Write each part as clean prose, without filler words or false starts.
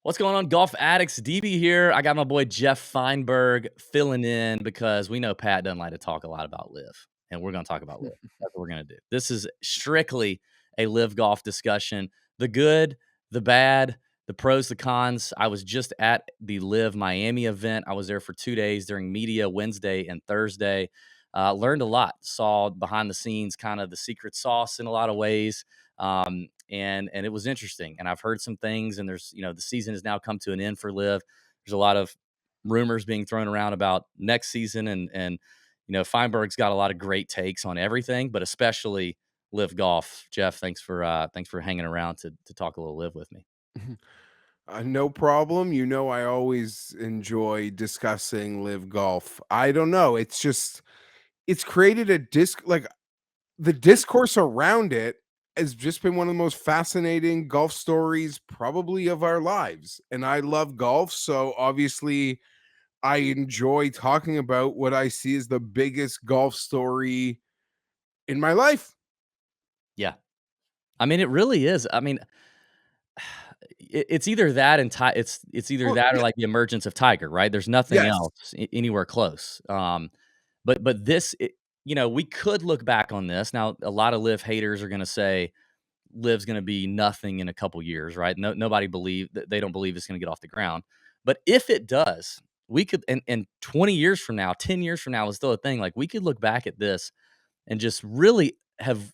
What's going on, golf addicts? DB here. I got my boy Geoff Fienberg filling in because we know Pat doesn't like to talk a lot about live, and we're going to talk about live. That's what we're going to do. This is strictly a live golf discussion. The good, the bad, the pros, the cons. I was just at the LIV Miami event. I was there for 2 days during media Wednesday and Thursday. Learned a lot. Saw behind the scenes, kind of the secret sauce in a lot of ways. And it was interesting. And I've heard some things, and there's, the season has now come to an end for Liv. There's a lot of rumors being thrown around about next season, and Feinberg's got a lot of great takes on everything, but especially Live Golf. Geoff, thanks for hanging around to talk a little Live with me. No problem. I always enjoy discussing live golf. I don't know. It's created a the discourse around it has just been one of the most fascinating golf stories probably of our lives. And I love golf. So obviously, I enjoy talking about what I see as the biggest golf story in my life. Yeah. I mean, it really is. I mean, it's either that and it's either Well, that or yeah, like the emergence of Tiger, right? There's nothing yes. else anywhere close. But this, we could look back on this. Now, a lot of Live haters are going to say Liv's going to be nothing in a couple years, right? Nobody they don't believe it's going to get off the ground. But if it does, we could, and 20 years from now, 10 years from now is still a thing. Like, we could look back at this and just really have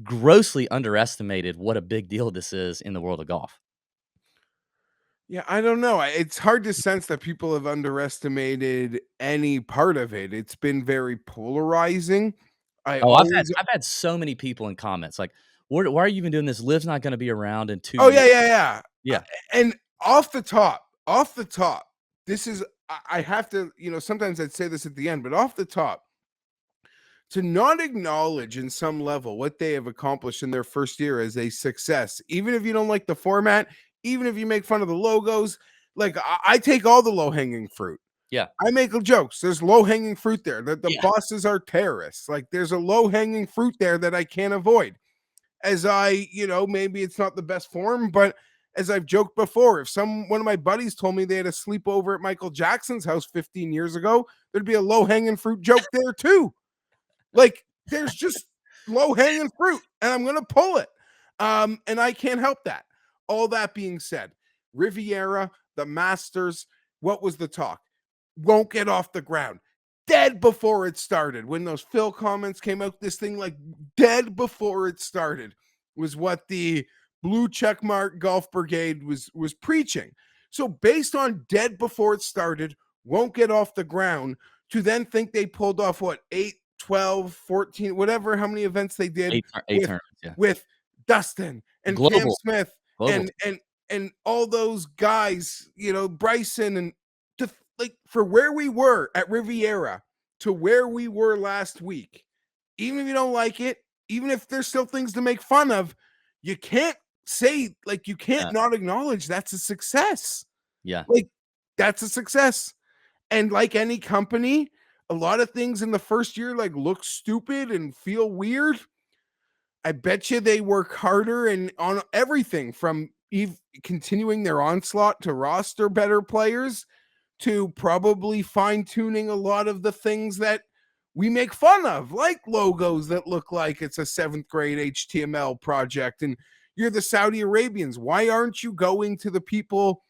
grossly underestimated what a big deal this is in the world of golf. Yeah, I don't know. It's hard to sense that people have underestimated any part of it. It's been very polarizing. I Oh, always I've had so many people in comments like, why are you even doing this? Liv's not going to be around in 2 Oh, years. yeah, yeah, yeah. Yeah. And off the top, this is I have to, sometimes I'd say this at the end, but off the top, to not acknowledge in some level what they have accomplished in their first year as a success, even if you don't like the format, even if you make fun of the logos, like I take all the low-hanging fruit. Yeah. I make jokes. There's low-hanging fruit there. The Yeah. bosses are terrorists. Like there's a low-hanging fruit there that I can't avoid. As maybe it's not the best form, but as I've joked before, if one of my buddies told me they had a sleepover at Michael Jackson's house 15 years ago, there'd be a low-hanging fruit joke there too. Like there's just low-hanging fruit, and I'm gonna pull it. And I can't help that. All that being said, Riviera, the Masters, what was the talk? Won't get off the ground. Dead before it started. When those Phil comments came out, this thing like dead before it started was what the blue checkmark golf brigade was preaching. So based on dead before it started, won't get off the ground, to then think they pulled off what 8, 12, 14, whatever, how many events they did Eight with tournaments. Yeah. with Dustin and Cam Global. Smith Global. and all those guys, Bryson, and to like for where we were at Riviera to where we were last week, even if you don't like it, even if there's still things to make fun of, you can't you can't not acknowledge that's a success. Yeah. Like that's a success. And like any company, a lot of things in the first year like look stupid and feel weird. I bet you they work harder and on everything from continuing their onslaught to roster better players to probably fine tuning a lot of the things that we make fun of, like logos that look like it's a 7th grade HTML project. And you're the Saudi Arabians. Why aren't you going to the people,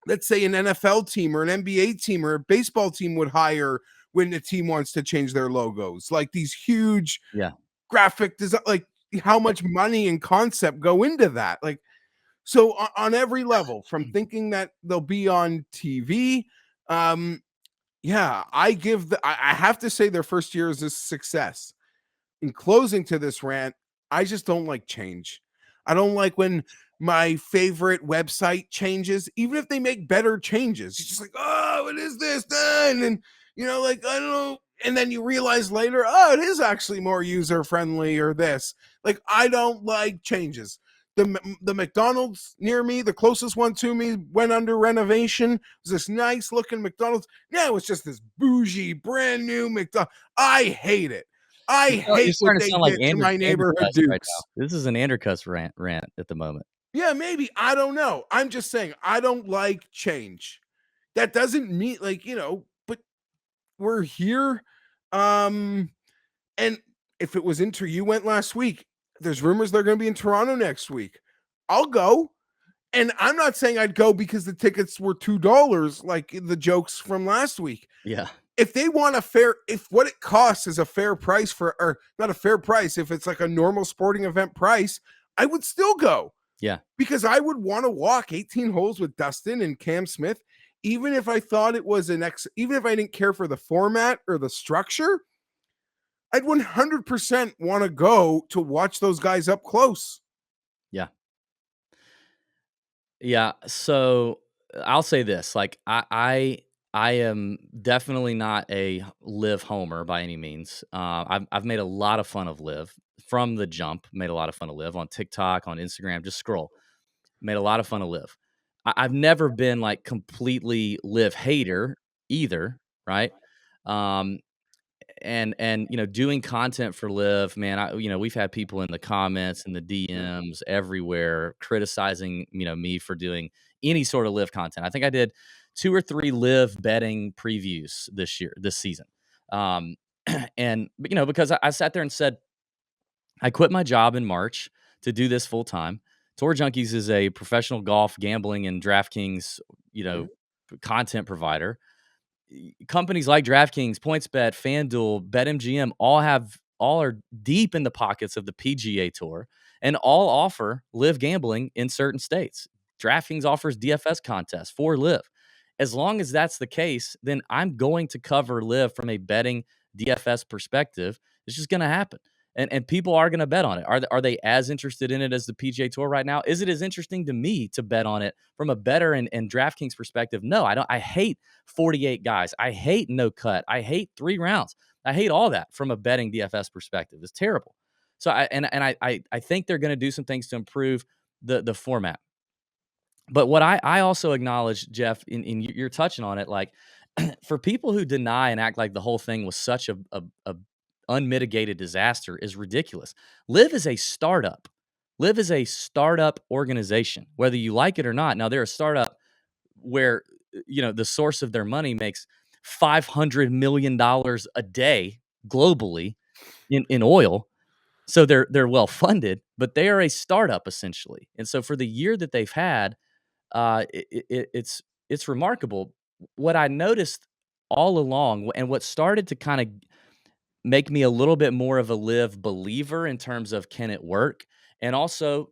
let's say an NFL team or an NBA team or a baseball team would hire when the team wants to change their logos? Like these huge graphic design, like how much money and concept go into that? Like, so on every level, from thinking that they'll be on TV, I have to say their first year is a success. In closing to this rant, I just don't like change. I don't like when my favorite website changes, even if they make better changes. It's just like, oh, what is this? And then, like, I don't know. And then you realize later, oh, it is actually more user friendly or this. Like, I don't like changes. The McDonald's near me, the closest one to me, went under renovation. It was this nice looking McDonald's. Yeah, it was just this bougie, brand new McDonald's. I hate it. I You're hate what starting to they sound like did to my neighborhood Right Dukes. now. This is an Andercuss rant at the moment. Yeah, maybe. I don't know. I'm just saying I don't like change. That doesn't mean like, but we're here. Um, and if it was Inter you went last week, there's rumors they're going to be in Toronto next week. I'll go. And I'm not saying I'd go because the tickets were $2 like the jokes from last week. Yeah. If they want if what it costs is a fair price or not a fair price, if it's like a normal sporting event price, I would still go Yeah. because I would want to walk 18 holes with Dustin and Cam Smith, even if I thought it was even if I didn't care for the format or the structure, I'd 100% want to go to watch those guys up close. Yeah. Yeah. So I'll say this: like I am definitely not a live homer by any means. I've made a lot of fun of live from the jump. Made a lot of fun of live on TikTok, on Instagram. Just scroll. Made a lot of fun of live. I've never been like completely live hater either. Right. Um, and doing content for live, man, we've had people in the comments and the DMs everywhere criticizing me for doing any sort of live content. I think I did 2 or 3 live betting previews this season. um and because I sat there and said I quit my job in March to do this full time. Tour Junkies is a professional golf gambling and DraftKings you know content provider. Companies like DraftKings, PointsBet, FanDuel, BetMGM all are deep in the pockets of the PGA Tour and all offer live gambling in certain states. DraftKings offers DFS contests for live. As long as that's the case, then I'm going to cover live from a betting DFS perspective. It's just going to happen. And people are going to bet on it. Are they as interested in it as the PGA Tour right now? Is it as interesting to me to bet on it from a better and DraftKings perspective? No, I don't. I hate 48 guys. I hate no cut. I hate 3 rounds. I hate all that from a betting DFS perspective. It's terrible. So I think they're going to do some things to improve the format. But what I also acknowledge, Geoff, in you're touching on it, like for people who deny and act like the whole thing was such a unmitigated disaster is ridiculous. Live is a startup. Live is a startup organization, whether you like it or not. Now they're a startup where the source of their money makes $500 million a day globally in oil. So they're well funded, but they are a startup essentially. And so for the year that they've had, it's remarkable. What I noticed all along, and what started to kind of make me a little bit more of a live believer in terms of can it work, and also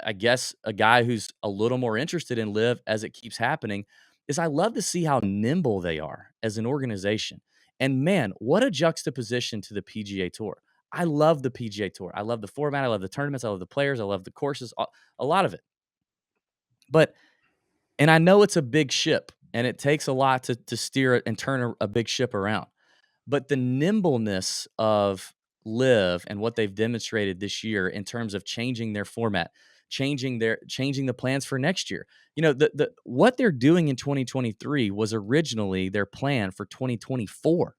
I guess a guy who's a little more interested in live as it keeps happening, is I love to see how nimble they are as an organization. And man, what a juxtaposition to the PGA Tour. I love the PGA Tour. I love the format. I love the tournaments. I love the players. I love the courses. A lot of it. But and I know it's a big ship, and it takes a lot to steer it and turn a big ship around. But the nimbleness of Live and what they've demonstrated this year in terms of changing their format, changing the plans for next year. The what they're doing in 2023 was originally their plan for 2024.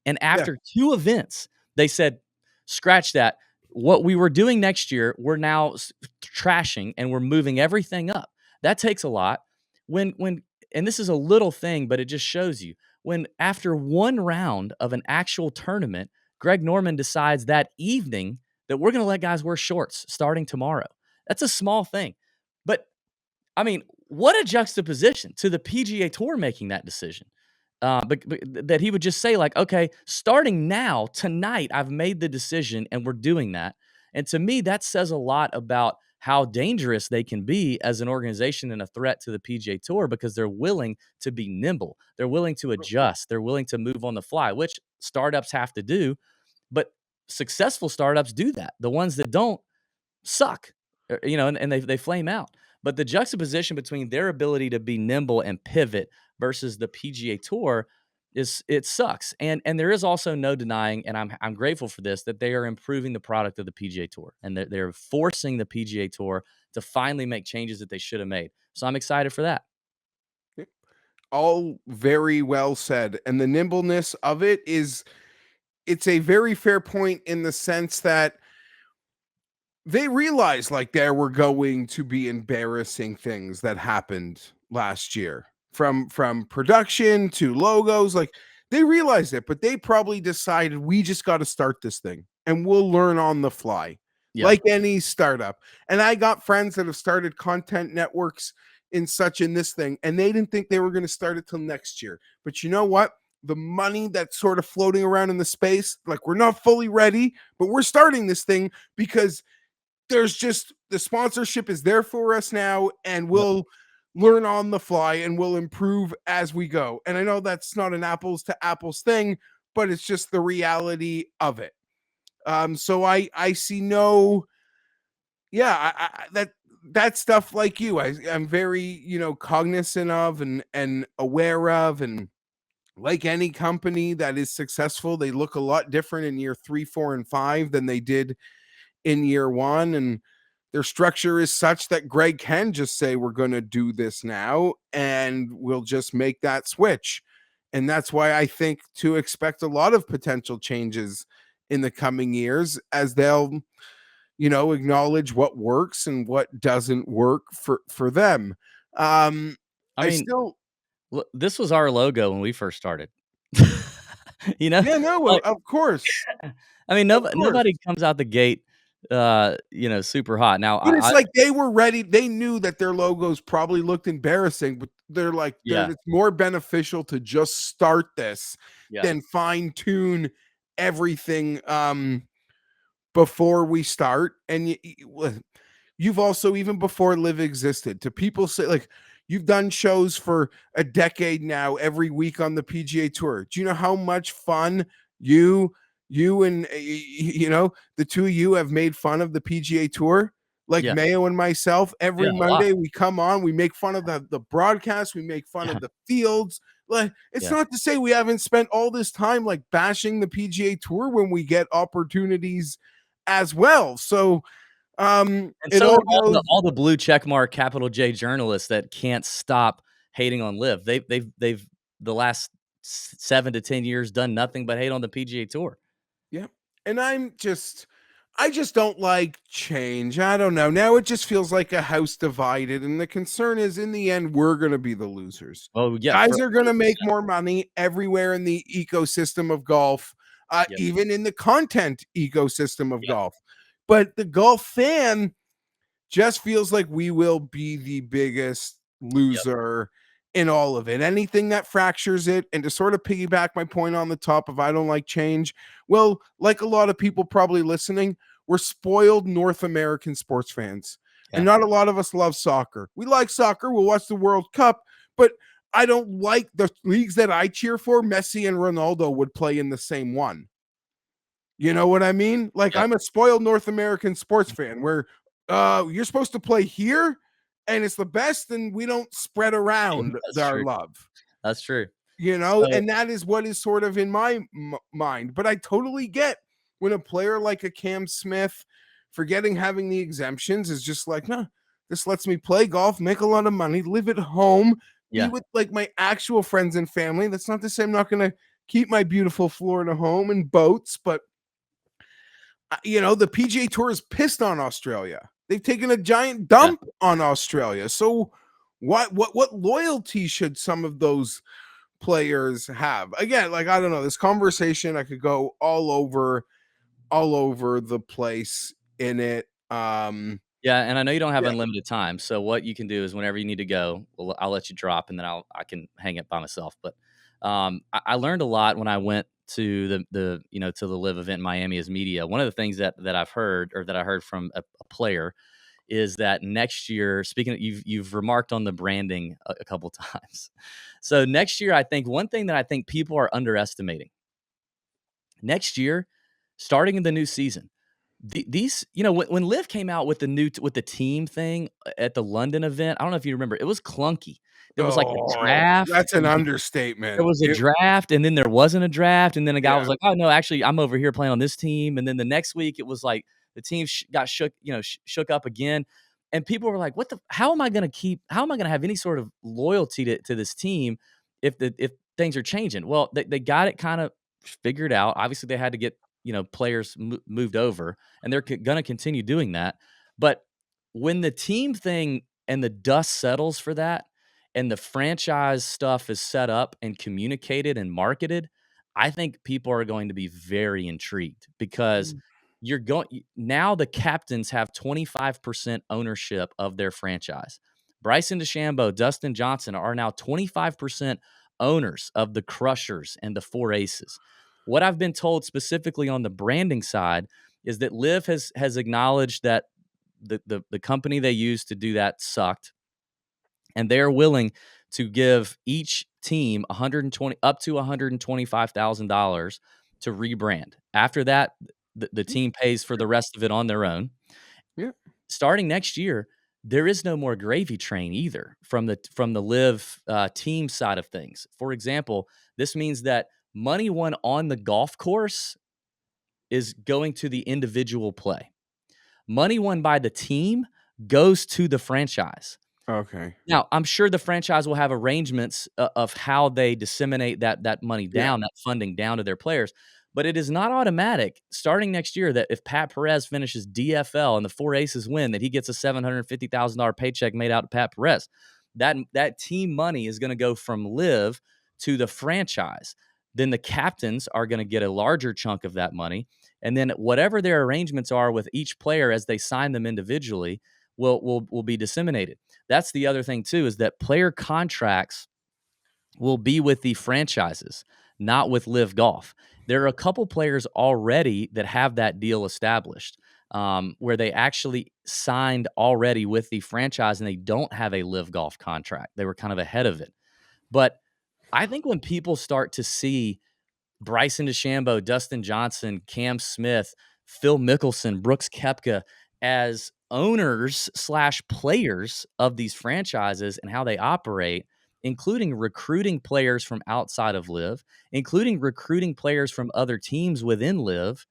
And Yeah. after 2 events, they said, "Scratch that. What we were doing next year, we're now trashing and we're moving everything up." That takes a lot. When and this is a little thing, but it just shows you. When after 1 round of an actual tournament, Greg Norman decides that evening that we're gonna let guys wear shorts starting tomorrow. That's a small thing. But I mean, what a juxtaposition to the PGA Tour making that decision. But that he would just say, like, okay, starting now, tonight, I've made the decision and we're doing that. And to me, that says a lot about how dangerous they can be as an organization and a threat to the PGA Tour because they're willing to be nimble. They're willing to adjust. They're willing to move on the fly, which startups have to do. But successful startups do that. The ones that don't suck, and they flame out. But the juxtaposition between their ability to be nimble and pivot versus the PGA Tour it sucks. And there is also no denying, and I'm grateful for this, that they are improving the product of the PGA Tour and they're forcing the PGA Tour to finally make changes that they should have made. So I'm excited for that. All very well said. And the nimbleness of it's a very fair point in the sense that they realized like there were going to be embarrassing things that happened last year from production to logos. Like they realized it, but they probably decided we just got to start this thing and we'll learn on the fly Yeah. like any startup. And I got friends that have started content networks in this thing, and they didn't think they were going to start it till next year. But you know what? The money that's sort of floating around in the space, like we're not fully ready, but we're starting this thing because there's just the sponsorship is there for us now, and Yep. we'll learn on the fly and we'll improve as we go. And I know that's not an apples to apples thing, but it's just the reality of it. So I see no, yeah, that stuff like you, I'm very cognizant of and aware of, and like any company that is successful, they look a lot different in year 3, 4, and 5 than they did in year 1, and their structure is such that Greg can just say we're going to do this now and we'll just make that switch. And that's why I think to expect a lot of potential changes in the coming years as they'll acknowledge what works and what doesn't work for them. um I I mean, still look, this was our logo when we first started. You know? Yeah, no, Like, of course. I mean, Of course. nobody comes out the gate, super hot. Now, But it's like they were ready. They knew that their logos probably looked embarrassing, but they're like, yeah, it's more beneficial to just start this yeah, than fine tune everything before we start. And you've also, even before Live existed, to people say like you've done shows for a decade now every week on the PGA Tour. Do you know how much fun you and the two of you have made fun of the PGA Tour? Like yeah, Mayo and myself, yeah, every a lot. Monday we come on, we make fun of the broadcast, we make fun Yeah, of the fields. Like it's yeah. not to say we haven't spent all this time like bashing the PGA Tour when we get opportunities as well. So And it so all have goes. all the blue check mark capital J journalists that can't stop hating on Liv. They've the last 7 to 10 years done nothing but hate on the PGA Tour. Yeah. And I just don't like change. I don't know. Now it just feels like a house divided. And the concern is in the end, we're going to be the losers. Oh, yeah, for Guys are going to make 100%. more money everywhere in the ecosystem of golf, Yep, even in the content ecosystem of yep, golf. But the golf fan just feels like we will be the biggest yep, loser in all of it. Anything that fractures it, and to sort of piggyback my point on the top of I don't like change, well, like a lot of people probably listening, we're spoiled North American sports fans. And yeah. not a lot of us love soccer. We like soccer, we'll watch the World Cup, but I don't like the leagues that I cheer for. Messi and Ronaldo would play in the same one. You know what I mean? Like Yep. I'm a spoiled North American sports fan where you're supposed to play here and it's the best and we don't spread around That's our true. love. That's true. So And that is what is sort of in my mind. But I totally get when a player like a Cam Smith, forgetting having the exemptions, is just like, no, this lets me play golf, make a lot of money, live at home, be yeah, with like my actual friends and family. That's not to say I'm not going to keep my beautiful Florida home and boats, but the PGA Tour is pissed on Australia. They've taken a giant yeah. dump on Australia. So what loyalty should some of those players have? Again, like I don't know, this conversation I could go all over the place in it. Yeah, and I know you don't have Yeah. unlimited time, so what you can do is whenever you need to go, well, I'll let you drop, and then I can hang it by myself. But I learned a lot when I went to to the Live event in Miami as media. One of the things that I've heard, or that I heard from a player, is that next year, speaking of, you've remarked on the branding a couple times. So next year, I think one thing that I think people are underestimating next year, starting in the new season, these, when Liv came out with with the team thing at the London event, I don't know if you remember, it was clunky. There was like a Oh, draft. that's an understatement. There was a draft, and then there wasn't a draft, and then a guy Yeah. was like, "Oh no, actually, I'm over here playing on this team." And then the next week, it was like the team got shook, shook up again, and people were like, "What the? How am I going to keep? How am I going to have any sort of loyalty to this team if things are changing?" Well, they got it kind of figured out. Obviously, they had to get players moved over, and they're going to continue doing that. But when the team thing and the dust settles for that, and the franchise stuff is set up and communicated and marketed, I think people are going to be very intrigued because now the captains have 25% ownership of their franchise. Bryson DeChambeau, Dustin Johnson are now 25% owners of the Crushers and the Four Aces. What I've been told specifically on the branding side is that LIV has acknowledged that the company they used to do that sucked, and they're willing to give each team up to $125,000 to rebrand. After that, the team pays for the rest of it on their own. Yeah. Starting next year, there is no more gravy train either from the LIV team side of things. For example, this means that money won on the golf course is going to the individual play. Money won by the team goes to the franchise. Okay. Now, I'm sure the franchise will have arrangements of how they disseminate that money Yeah. down, that funding down to their players, but it is not automatic starting next year that if Pat Perez finishes DFL and the Four Aces win, that he gets a $750,000 paycheck made out to Pat Perez. That team money is going to go from LIV to the franchise. Then the captains are going to get a larger chunk of that money, and then whatever their arrangements are with each player as they sign them individually will be disseminated. That's the other thing too, is that player contracts will be with the franchises, not with LIV Golf. There are a couple players already that have that deal established, where they actually signed already with the franchise and they don't have a LIV Golf contract. They were kind of ahead of it. But I think when people start to see Bryson DeChambeau, Dustin Johnson, Cam Smith, Phil Mickelson, Brooks Koepka as owners / players of these franchises and how they operate, including recruiting players from outside of LIV, including recruiting players from other teams within LIV.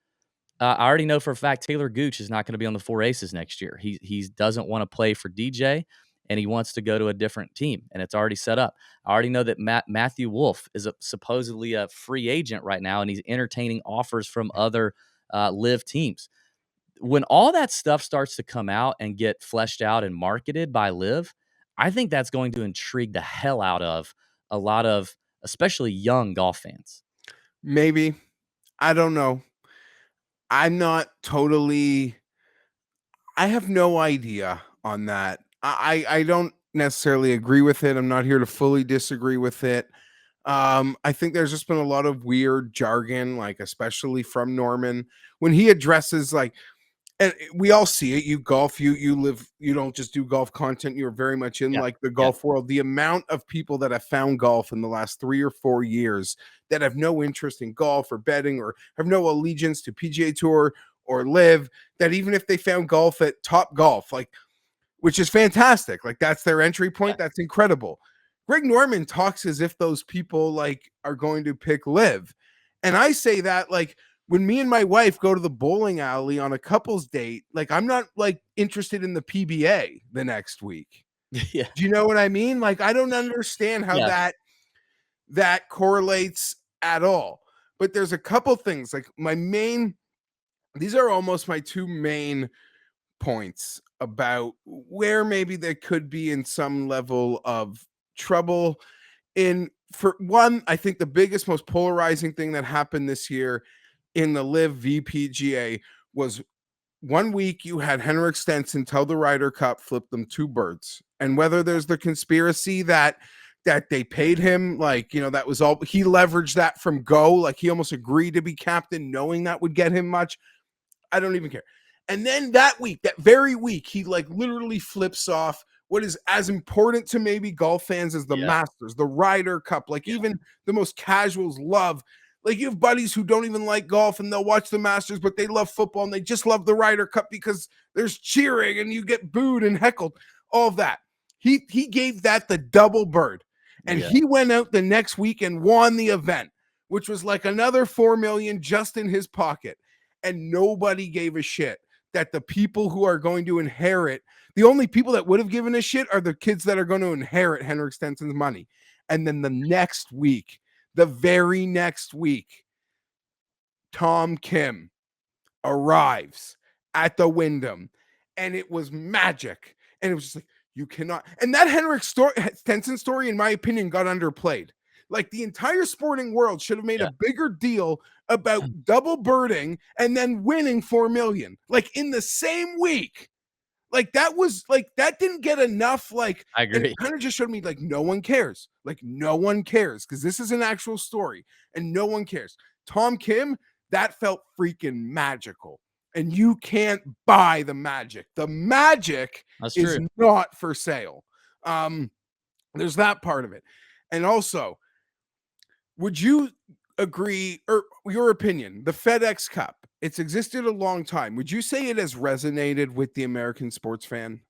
I already know for a fact Taylor Gooch is not going to be on the Four Aces next year. He doesn't want to play for DJ, and he wants to go to a different team, and it's already set up. I already know that Matthew Wolff is supposedly a free agent right now, and he's entertaining offers from other LIV teams. When all that stuff starts to come out and get fleshed out and marketed by LIV, I think that's going to intrigue the hell out of a lot of especially young golf fans. Maybe. I don't know. I'm not totally I have no idea on that. I don't necessarily agree with it. I'm not here to fully disagree with it. I think there's just been a lot of weird jargon, like especially from Norman when he addresses like, and we all see it. You golf, you live, you don't just do golf content. You're very much in Yeah. like the Yeah. golf world. The amount of people that have found golf in the last 3 or 4 years that have no interest in golf or betting or have no allegiance to PGA Tour or LIV, that even if they found golf at Top Golf, like, which is fantastic, like that's their entry point. Yeah. That's incredible. Greg Norman talks as if those people like are going to pick LIV, and I say that like when me and my wife go to the bowling alley on a couple's date, like I'm not like interested in the PBA the next week. Yeah. Do you know what I mean? Like I don't understand how Yeah. that correlates at all. But there's a couple things like these are almost my two main points about where maybe they could be in some level of trouble. In for one, I think the biggest, most polarizing thing that happened this year in the LIV VPGA was 1 week you had Henrik Stenson tell the Ryder Cup flip them two birds, and whether there's the conspiracy that they paid him, like, you know, that was all he leveraged that from go, like he almost agreed to be captain knowing that would get him much. I don't even care. And then that week, that very week, he like literally flips off what is as important to maybe golf fans as the Yeah. Masters, the Ryder Cup, like even the most casuals love. Like you have buddies who don't even like golf and they'll watch the Masters, but they love football and they just love the Ryder Cup because there's cheering and you get booed and heckled, all of that. He gave that the double bird. And Yeah. he went out the next week and won the event, which was like another 4 million just in his pocket. And nobody gave a shit that the people who are going to inherit, the only people that would have given a shit are the kids that are going to inherit Henrik Stenson's money. And then the very next week, Tom Kim arrives at the Wyndham, and it was magic. And it was just like, you cannot. And that Stenson story, in my opinion, got underplayed. Like the entire sporting world should have made Yeah, a bigger deal about double birding and then winning 4 million, like in the same week. Like that was like that didn't get enough, like, I and it agree. kind of just showed me like no one cares. Like no one cares because this is an actual story and no one cares. Tom Kim, that felt freaking magical. And you can't buy the magic. The magic That's is true. not for sale. There's that part of it. And also, would you agree, or your opinion, the FedEx Cup, it's existed a long time. Would you say it has resonated with the American sports fan?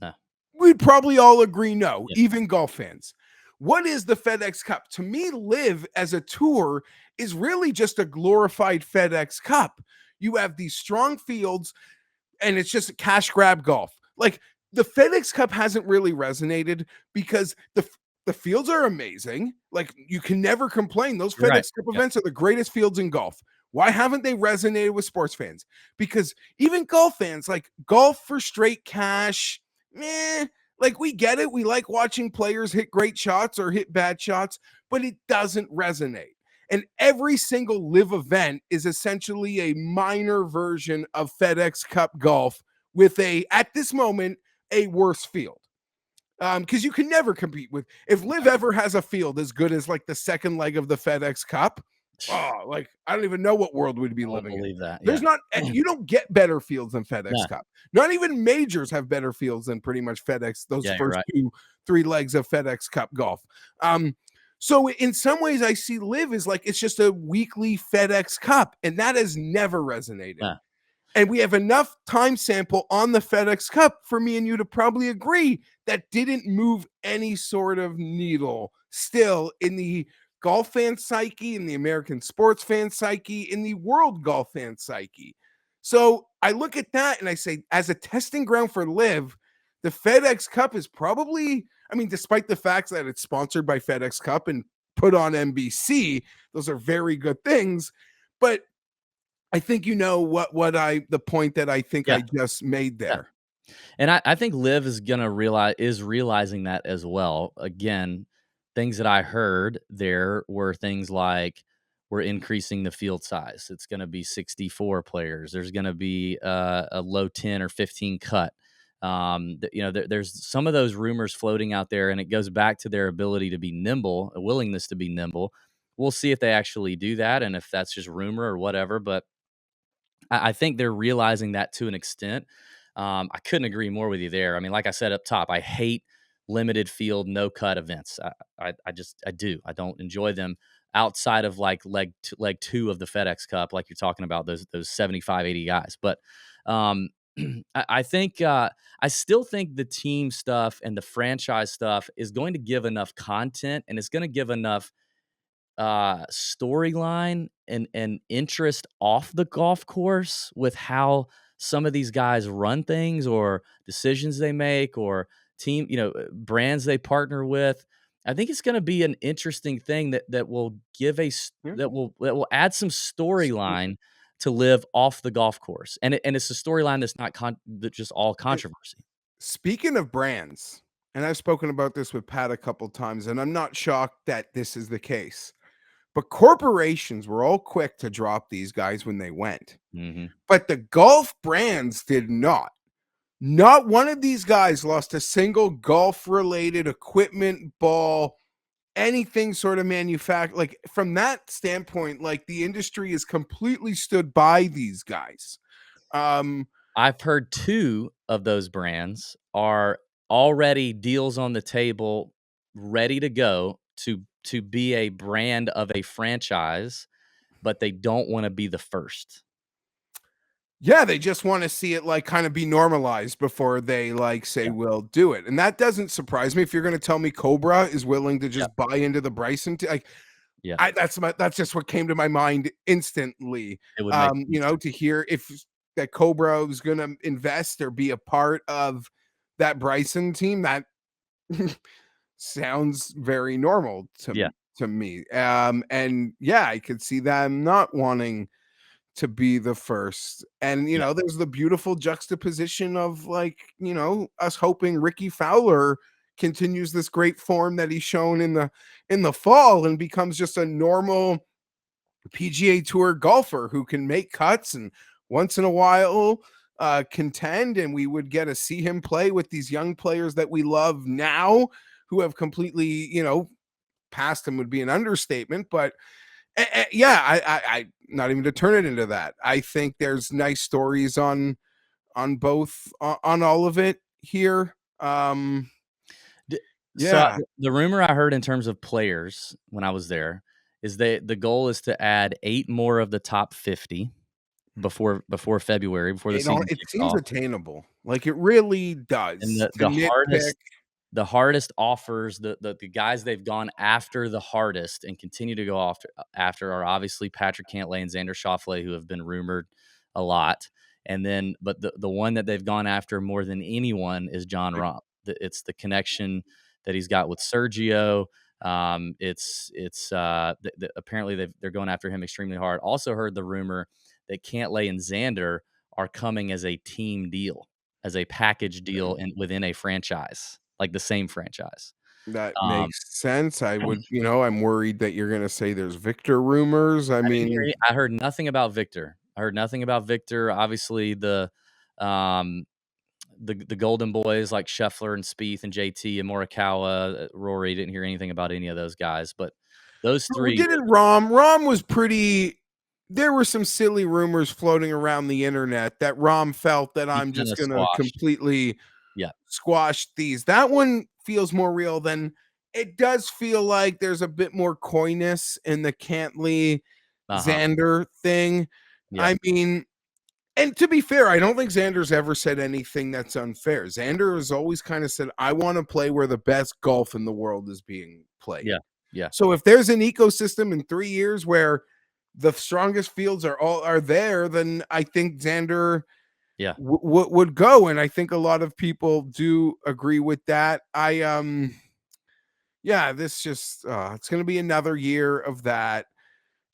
No. We'd probably all agree no, Yeah. even golf fans. What is the FedEx Cup? To me, LIV as a tour is really just a glorified FedEx Cup. You have these strong fields, and it's just cash grab golf. Like the FedEx Cup hasn't really resonated because the fields are amazing. Like you can never complain. Those You're right. FedEx Cup Yeah. events are the greatest fields in golf. Why haven't they resonated with sports fans? Because even golf fans, like golf for straight cash, like we get it. We like watching players hit great shots or hit bad shots, but it doesn't resonate. And every single LIV event is essentially a minor version of FedEx Cup golf with at this moment, a worse field. Because you can never compete with, if LIV ever has a field as good as like the second leg of the FedEx Cup, oh, like I don't even know what world we'd be I won't living in. believe that. There's Yeah. not, you don't get better fields than FedEx No. Cup. Not even majors have better fields than pretty much FedEx, those Yeah, you're first right. 3 legs of FedEx Cup golf. So in some ways, I see LIV as like it's just a weekly FedEx Cup, and that has never resonated. No. And we have enough time sample on the FedEx Cup for me and you to probably agree that didn't move any sort of needle still in the golf fan psyche, in the American sports fan psyche, in the world golf fan psyche. So I look at that and I say, as a testing ground for LIV, the FedEx Cup is probably, I mean, despite the fact that it's sponsored by FedEx Cup and put on NBC, those are very good things. But I think you know the point that I think Yeah. I just made Yeah. there. And I think Liv is gonna realizing that as well. Again, things that I heard there were things like we're increasing the field size. It's gonna be 64 players. There's gonna be a low 10 or 15 cut. There's some of those rumors floating out there, and it goes back to their ability to be nimble, a willingness to be nimble. We'll see if they actually do that, and if that's just rumor or whatever. But I think they're realizing that to an extent. I couldn't agree more with you there. I mean, like I said up top, I hate limited field, no cut events. I do. I don't enjoy them outside of like leg two of the FedEx Cup, like you're talking about those 75, 80 guys. But um, I think I still think the team stuff and the franchise stuff is going to give enough content, and it's going to give enough storyline and interest off the golf course with how some of these guys run things or decisions they make or team, brands they partner with. I think it's going to be an interesting thing that will give Yeah. that will add some storyline to live off the golf course, and it's a storyline that's not that's just all And controversy. speaking of brands, and I've spoken about this with Pat a couple times, and I'm not shocked that this is the case. But corporations were all quick to drop these guys when they went. Hmm. But the golf brands did not. Not one of these guys lost a single golf related equipment, ball, anything sort of manufactured. Like from that standpoint, like the industry is completely stood by these guys. Um, I've heard 2 of those brands are already deals on the table, ready to go to be a brand of a franchise, but they don't wanna be the first. yeah, they just want to see it like kind of be normalized before they like say Yeah, we'll do it. And that doesn't surprise me if you're going to tell me Cobra is willing to yeah, just buy into the Bryson like yeah. that's just what came to my mind instantly. It would make sense. To hear if that Cobra was going to invest or be a part of that Bryson team, that sounds very normal Yeah, to me. And yeah, I could see them not wanting to be the first. And, Yeah. there's the beautiful juxtaposition of, like, us hoping Ricky Fowler continues this great form that he's shown in the fall and becomes just a normal PGA Tour golfer who can make cuts and once in a while contend, and we would get to see him play with these young players that we love now who have completely, passed him would be an understatement, but yeah, I not even to turn it into that. I think there's nice stories on both on all of it here. D So, Yeah, the rumor I heard in terms of players when I was there is the goal is to add 8 more of the top 50 before February, before the season it kicks seems off, attainable. Like it really and does. the To the nitpick, hardest the hardest offers, the guys they've gone after the hardest and continue to go after are obviously Patrick Cantlay and Xander Schauffele, who have been rumored a lot, and then but the one that they've gone after more than anyone is John Rahm. It's the connection that he's got with Sergio. Apparently they're going after him extremely hard. Also heard the rumor that Cantlay and Xander are coming as a team deal, as a package deal within a franchise, like the same franchise. that Um, makes sense. I would, I'm worried that you're gonna say there's Victor rumors. I I didn't hear mean, any I heard nothing about Victor. I heard nothing about Victor. Obviously, um, the Golden Boys like Scheffler and Spieth and JT and Morikawa, Rory, didn't hear anything about any of those guys, but those who 3 didn't Rom? Rom was pretty. There were some silly rumors floating around the internet that Rom felt that he I'm kinda just gonna squashed. completely Yeah. squash these. That one feels more real than it does feel like there's a bit more coyness in the Cantley Uh-huh. Xander thing. Yeah. I mean, and to be fair, I don't think Xander's ever said anything that's unfair. Xander has always kind of said, I want to play where the best golf in the world is being played. Yeah. Yeah. So if there's an ecosystem in 3 years where the strongest fields are there, then I think Xander Yeah. would go, and I think a lot of people do agree with that. Yeah, this just it's going to be another year of that.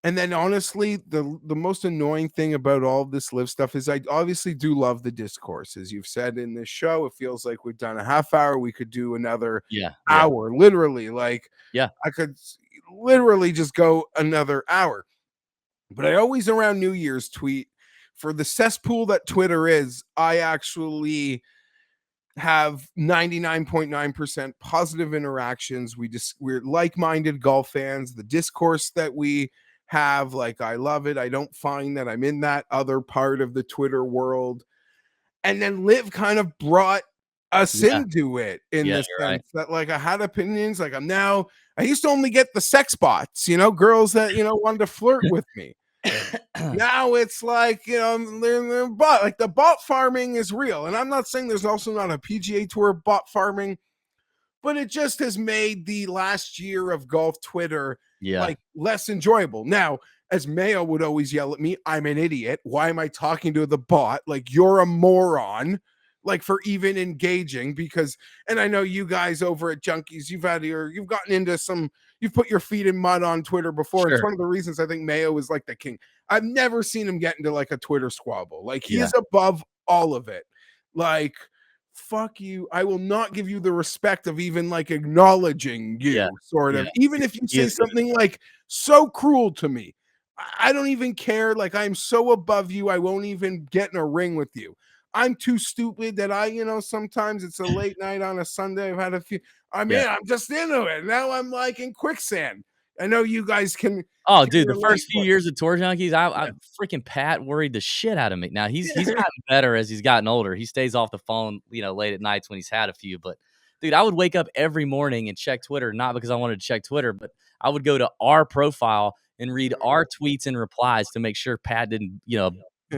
And then honestly, the most annoying thing about all of this live stuff is I obviously do love the discourse. As you've said in this show, it feels like we've done a half hour. We could do another Yeah. Yeah. hour, literally. Like Yeah. I could literally just go another hour. But I always around New Year's tweet for the cesspool that Twitter is. I actually have 99.9% positive interactions. We're like-minded golf fans. The discourse that we have, like, I love it. I don't find that I'm in that other part of the Twitter world. And then Liv kind of brought us Yeah. into it in Yeah, the you're right. sense that, like, I had opinions. Like, I used to only get the sex bots, girls that, wanted to flirt with me. Now it's like, they're bot, like the bot farming is real. And I'm not saying there's also not a PGA Tour bot farming, but it just has made the last year of golf Twitter Yeah. like less enjoyable. Now, as Mayo would always yell at me, I'm an idiot. Why am I talking to the bot? Like, you're a moron. Like, for even engaging, because, and I know you guys over at Junkies, you've gotten into you've put your feet in mud on Twitter before. And it's Sure. one of the reasons I think Mayo is like the king. I've never seen him get into like a Twitter squabble. Like, he Yeah. is above all of it. Like, fuck you. I will not give you the respect of even like acknowledging Yeah. you, sort Yeah. of. Even if you He say is good. something like so cruel to me, I don't even care. Like, I'm so above you, I won't even get in a ring with you. I'm too stupid that sometimes it's a late night on a Sunday. I've had a few. I Yeah. mean, I'm just into it. Now I'm like in quicksand. I know you guys Oh, can dude, the relate, first few but years of Tour Junkies, I yeah. freaking Pat worried the shit out of me. Now he's gotten better as he's gotten older. He stays off the phone, late at nights when he's had a few. But dude, I would wake up every morning and check Twitter, not because I wanted to check Twitter, but I would go to our profile and read our tweets and replies to make sure Pat didn't, Yeah.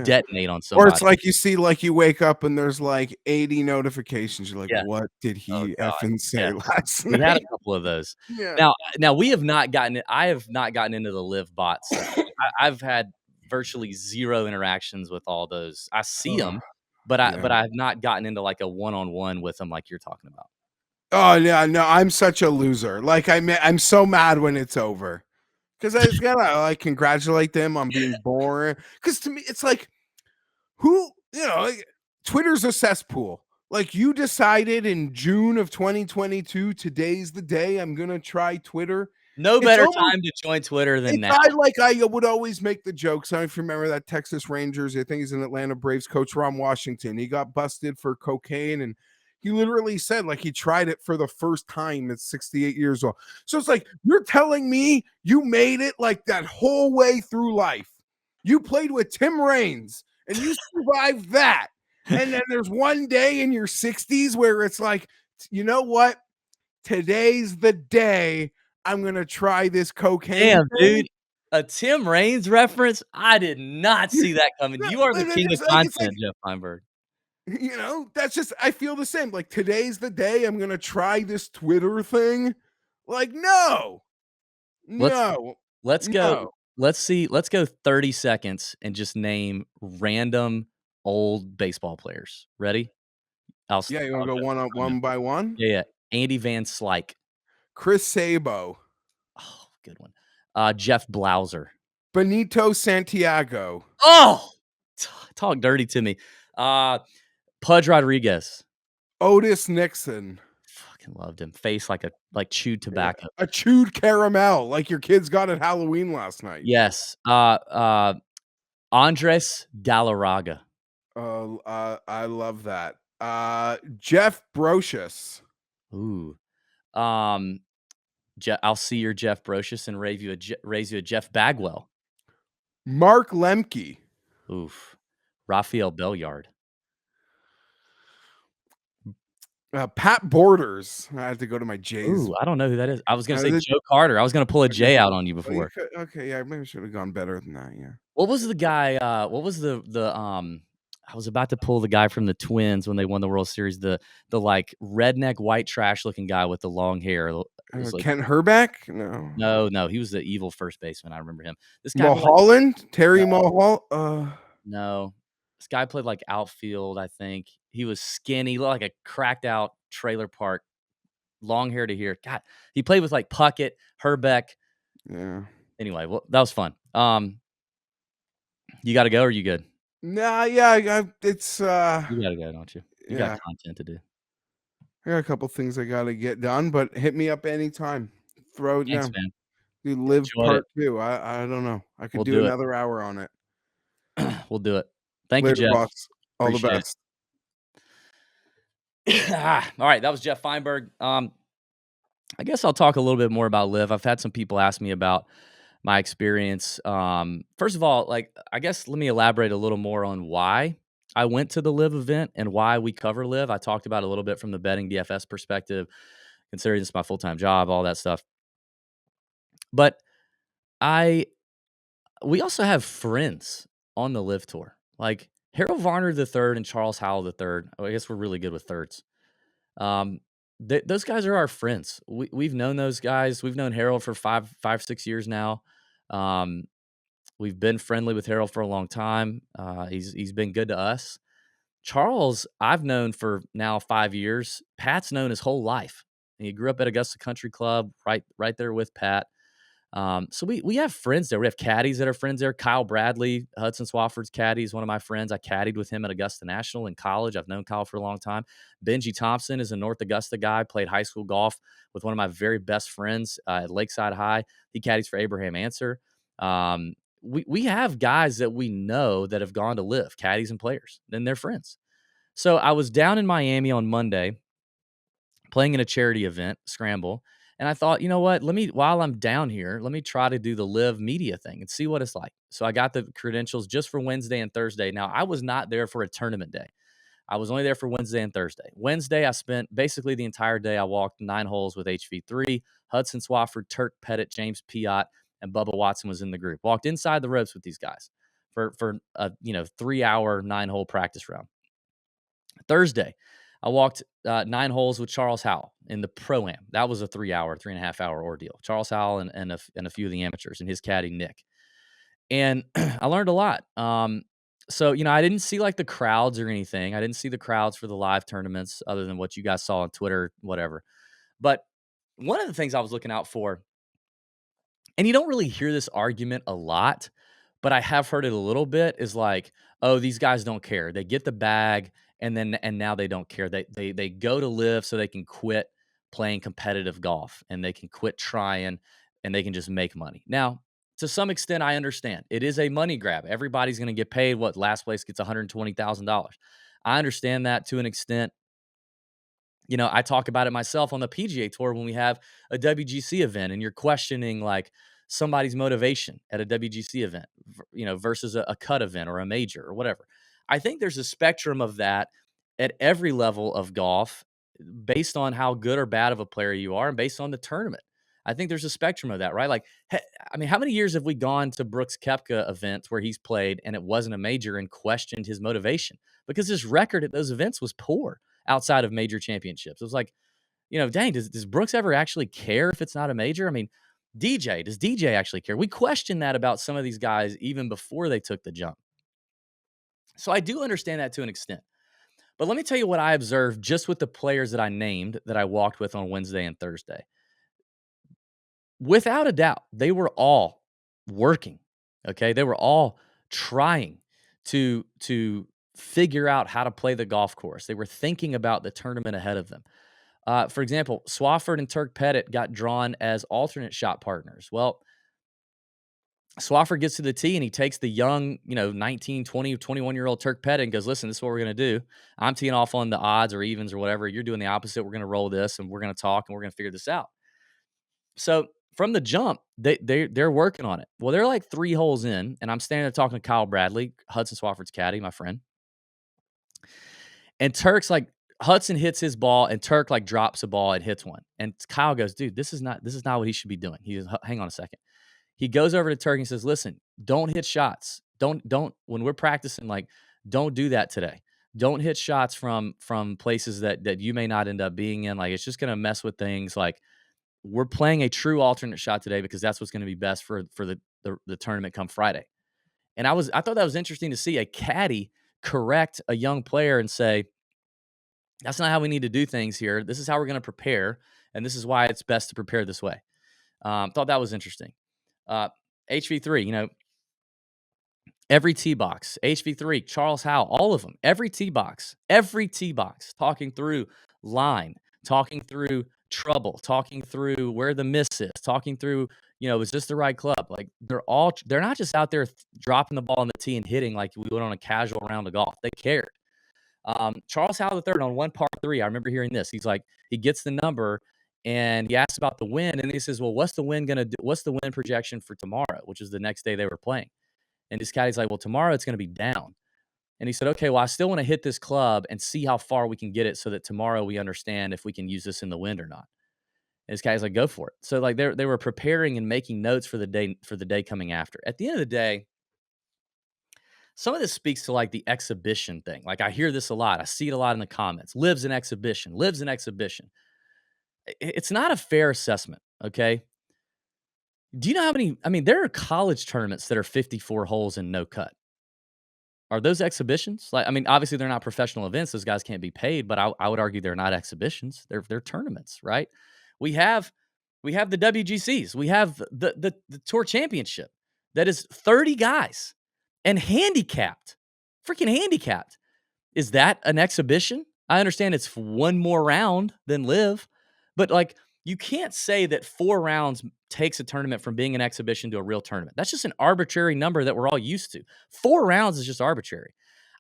detonate on Or it's somebody. like you see, like you wake up and there's like 80 notifications. You're like, Yeah. what did Oh he god. effing say Yeah. last We had a night? couple of those. Yeah. Now we have not gotten it. I have not gotten into the live bot stuff. I've had virtually 0 interactions with all those. I see Oh, them, but I yeah. but I've not gotten into like a one-on-one with them like you're talking about. Oh yeah, no, I'm such a loser. Like I'm so mad when it's over. because I just gotta like congratulate them on being born. Because to me, it's like who like, Twitter's a cesspool. Like you decided in June of 2022, today's the day I'm gonna try Twitter. No It's better almost time to join Twitter than it's now. I would always make the jokes. I don't know if you remember that Texas Rangers, I think he's an Atlanta Braves coach, Ron Washington. He got busted for cocaine and he literally said like he tried it for the first time at 68 years old. So it's like you're telling me you made it like that whole way through life. You played with Tim Raines and you survived that. And then there's one day in your 60s where it's like, you know what? Today's the day I'm gonna try this cocaine Damn, thing. dude. A Tim Raines reference? I did not see that coming. No, You are the and king of it's like, content, Geoff Fienberg. that's just I feel the same. Like today's the day I'm gonna try this Twitter thing. Like, no, Let's no, let's go no. let's go 30 seconds and just name random old baseball players. Ready? Yeah, you wanna I'll go go one on I know. one by one? Yeah, yeah. Andy Van Slyke. Chris Sabo, Oh, good one. Jeff Blauser. Benito Santiago, Oh! Talk dirty to me. Uh, Pudge Rodriguez. Otis Nixon. Fucking loved him. Face like chewed Yeah, tobacco. a chewed caramel like your kids got at Halloween last night. Yes. Andres Galarraga. I love that. Jeff Brocious, Ooh. Um, I'll see your Jeff Brocious and raise you a Jeff Bagwell. Mark Lemke, Oof. Rafael Belliard. Pat Borders. I had to go to my Jays. Ooh, I don't know who that is. I was gonna say The Joe Carter. I was gonna pull a okay. J out on you Well, you before. could okay, yeah, maybe I should have gone better than that, yeah. What was the guy, what was I was about to pull the guy from the Twins when they won the World Series, like, redneck white trash looking guy with the long hair. It was like Kent Herbeck? No. no, he was the evil first baseman, I remember him. This guy played like Mulholland? no, Terry Mulholland? no. This guy played, like, outfield, I think. He was skinny, looked like a cracked out trailer park, long hair to here. God, he played with, like, Puckett, Herbeck. Yeah. Anyway, well, that was fun. You gotta go or you good? Nah, yeah, it's You gotta go, don't you? You got yeah. content to do. I got a couple things I gotta get done, but hit me up anytime. Throw it Thanks, down. man. Do live Enjoyed it. part 2. I don't know. I could We'll do do it. another hour on it. We'll do it. Thank you, Later, Jeff. boss. All the Appreciate best. it. All right, that was Geoff Fienberg. I guess I'll talk a little bit more about LIV. I've had some people ask me about my experience. First of all, like, I guess let me elaborate a little more on why I went to the LIV event and why we cover LIV. I talked about it a little bit from the betting DFS perspective, considering this my full-time job, all that stuff. But I we also have friends on the LIV tour, like Harold Varner III and Charles Howell III. Oh, I guess we're really good with thirds. Um, those guys are our friends. We've known those guys. We've known Harold for 6 years now. Um, we've been friendly with Harold for a long time. He's been good to us. Charles, I've known for now 5 years. Pat's known his whole life. He grew up at Augusta Country Club, right there with Pat. So we have friends there. We have caddies that are friends there. Kyle Bradley, Hudson Swafford's caddy, is one of my friends. I caddied with him at Augusta National in college. I've known Kyle for a long time. Benji Thompson is a North Augusta guy. Played high school golf with one of my very best friends at Lakeside High. He caddies for Abraham Answer. We have guys that we know that have gone to LIV, caddies and players, and they're friends. So I was down in Miami on Monday playing in a charity event, Scramble. And I thought, you know what? While I'm down here, let me try to do the LIV media thing and see what it's like. So I got the credentials just for Wednesday and Thursday. Now, I was not there for a tournament day. I was only there for Wednesday and Thursday. Wednesday, I spent basically the entire day. I walked 9 holes with HV3, Hudson Swafford, Turk Pettit, James Piot, and Bubba Watson was in the group. Walked inside the ropes with these guys for a 3-hour 9-hole practice round. Thursday, I walked 9 holes with Charles Howell in the Pro-Am. That was a 3.5 hour ordeal. Charles Howell and a few of the amateurs and his caddy, Nick. And I learned a lot. So, I didn't see like the crowds or anything. I didn't see the crowds for the live tournaments other than what you guys saw on Twitter, whatever. But one of the things I was looking out for And you don't really hear this argument a lot, but I have heard it a little bit, is like, "Oh, these guys don't care. They get the bag, and now they don't care. They go to live so they can quit playing competitive golf, and they can quit trying, and they can just make money." Now, to some extent, I understand. It is a money grab. Everybody's gonna get paid. What, last place gets $120,000. I understand that to an extent. I talk about it myself on the PGA Tour when we have a WGC event and you're questioning like somebody's motivation at a WGC event, versus a cut event or a major or whatever. I think there's a spectrum of that at every level of golf based on how good or bad of a player you are and based on the tournament. I think there's a spectrum of that, right? Like, I mean, how many years have we gone to Brooks Koepka events where he's played and it wasn't a major and questioned his motivation because his record at those events was poor outside of major championships? It was like, dang, does Brooks ever actually care if it's not a major? I mean, does DJ actually care? We questioned that about some of these guys even before they took the jump. So I do understand that to an extent. But let me tell you what I observed just with the players that I named that I walked with on Wednesday and Thursday. Without a doubt, they were all working. Okay. They were all trying to figure out how to play the golf course. They were thinking about the tournament ahead of them. For example, Swafford and Turk Pettit got drawn as alternate shot partners. Well, Swafford gets to the tee and he takes the young, 19, 20, 21-year-old Turk Pettit and goes, "Listen, this is what we're going to do. I'm teeing off on the odds or evens or whatever. You're doing the opposite. We're going to roll this and we're going to talk and we're going to figure this out." So from the jump, they're working on it. Well, they're like 3 holes in, and I'm standing there talking to Kyle Bradley, Hudson Swafford's caddy, my friend. And Hudson hits his ball, and Turk like drops a ball and hits one. And Kyle goes, "Dude, this is not what he should be doing." He goes, "Hang on a second." He goes over to Turk and says, "Listen, don't hit shots. Don't when we're practicing, like, don't do that today. Don't hit shots from places that you may not end up being in. Like, it's just gonna mess with things. Like, we're playing a true alternate shot today because that's what's gonna be best for the tournament come Friday." And I thought that was interesting to see a caddy correct a young player and say, "That's not how we need to do things here. This is how we're going to prepare, and this is why it's best to prepare this way." Thought that was interesting. HV3, every tee box, HV3, Charles Howell, all of them, every tee box, talking through line, talking through trouble, talking through where the miss is, talking through, is this the right club? Like they're not just out there dropping the ball on the tee and hitting like we would on a casual round of golf. They cared. Charles Howell III on one par 3, I remember hearing this. He's like, he gets the number and he asks about the wind, and he says, "Well, what's the wind gonna do? What's the wind projection for tomorrow?" Which is the next day they were playing. And his caddy's like, "Well, tomorrow it's gonna be down." And he said, "Okay, well, I still want to hit this club and see how far we can get it so that tomorrow we understand if we can use this in the wind or not." And his caddy's like, "Go for it." So like they were preparing and making notes for the day coming after. At the end of the day, some of this speaks to like the exhibition thing. Like I hear this a lot. I see it a lot in the comments. Lives an exhibition, lives an exhibition. It's not a fair assessment. Okay. Do you know how many? I mean, there are college tournaments that are 54 holes and no cut. Are those exhibitions? Like, I mean, obviously they're not professional events. Those guys can't be paid, but I would argue they're not exhibitions. They're tournaments, right? We have the WGCs. We have the Tour Championship that is 30 guys and handicapped, freaking handicapped. Is that an exhibition? I understand it's one more round than live, but like you can't say that 4 rounds takes a tournament from being an exhibition to a real tournament. That's just an arbitrary number that we're all used to. 4 rounds is just arbitrary.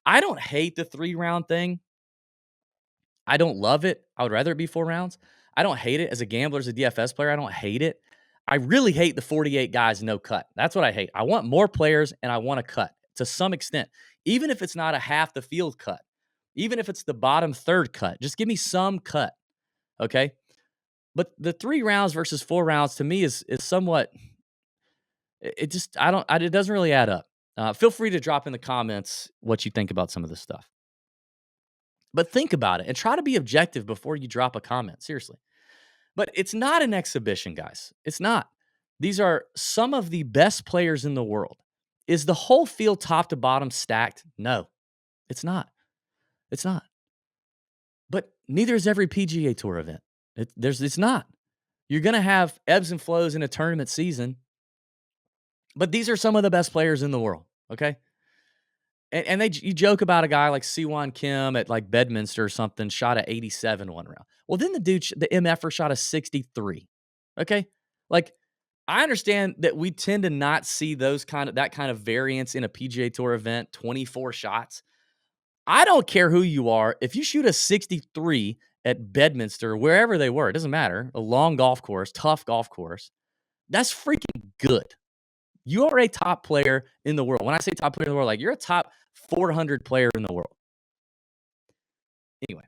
I don't hate the 3-round thing. I don't love it. I would rather it be 4 rounds. I don't hate it as a gambler, as a DFS player. I don't hate it. I really hate the 48 guys no cut. That's what I hate. I want more players and I want a cut to some extent, even if it's not a half the field cut, even if it's the bottom third cut. Just give me some cut, okay? But the 3 rounds versus 4 rounds to me is somewhat. It just I don't. It doesn't really add up. Feel free to drop in the comments what you think about some of this stuff. But think about it and try to be objective before you drop a comment. Seriously. But it's not an exhibition, guys. It's not. These are some of the best players in the world. Is the whole field top to bottom stacked? No, it's not. It's not. But neither is every PGA Tour event. It's not. You're going to have ebbs and flows in a tournament season. But these are some of the best players in the world, okay? And you joke about a guy like Siwon Kim at like Bedminster or something, shot a 87 one round. Well, then the MFer shot a 63. Okay? Like, I understand that we tend to not see that kind of variance in a PGA Tour event, 24 shots. I don't care who you are. If you shoot a 63 at Bedminster, wherever they were, it doesn't matter. A long golf course, tough golf course. That's freaking good. You are a top player in the world. When I say top player in the world, like you're a top 400 player in the world. Anyway,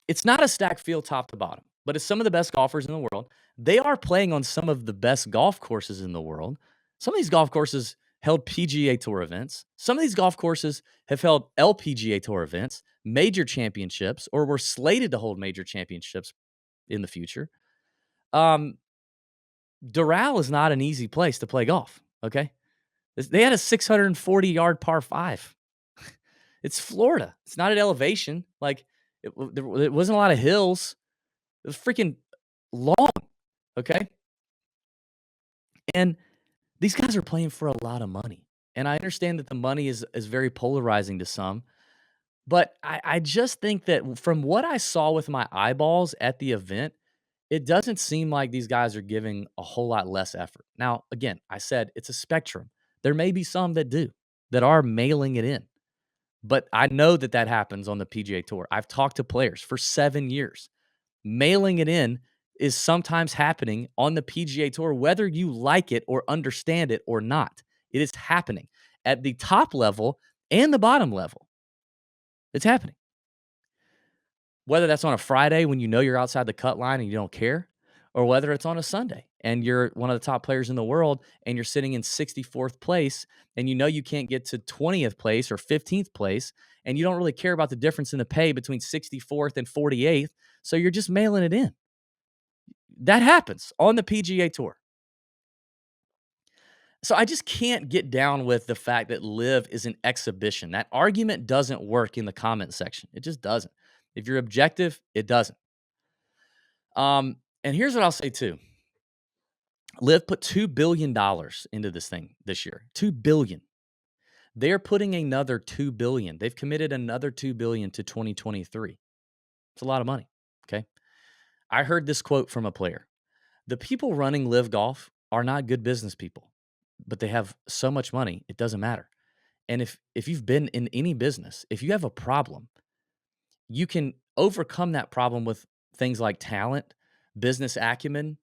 it's not a stacked field top to bottom, but it's some of the best golfers in the world. They are playing on some of the best golf courses in the world. Some of these golf courses held PGA Tour events. Some of these golf courses have held LPGA Tour events, major championships, or were slated to hold major championships in the future. Doral is not an easy place to play golf, okay? They had a 640-yard par 5. It's Florida. It's not at elevation. Like, it wasn't a lot of hills. It was freaking long, okay? And these guys are playing for a lot of money. And I understand that the money is very polarizing to some, but I just think that from what I saw with my eyeballs at the event, it doesn't seem like these guys are giving a whole lot less effort. Now, again, I said it's a spectrum. There may be some that do, that are mailing it in. But I know that happens on the PGA Tour. I've talked to players for 7 years. Mailing it in is sometimes happening on the PGA Tour, whether you like it or understand it or not. It is happening at the top level and the bottom level. It's happening. Whether that's on a Friday when you know you're outside the cut line and you don't care, or whether it's on a Sunday and you're one of the top players in the world and you're sitting in 64th place and you know you can't get to 20th place or 15th place and you don't really care about the difference in the pay between 64th and 48th, so you're just mailing it in. That happens on the PGA Tour. So I just can't get down with the fact that LIV is an exhibition. That argument doesn't work in the comment section. It just doesn't. If you're objective, it doesn't. And here's what I'll say too. LIV put $2 billion into this thing this year. $2 billion. They're putting another $2 billion. They've committed another $2 billion to 2023. It's a lot of money. Okay. I heard this quote from a player. The people running LIV Golf are not good business people, but they have so much money, it doesn't matter. And if you've been in any business, if you have a problem, you can overcome that problem with things like talent, business acumen,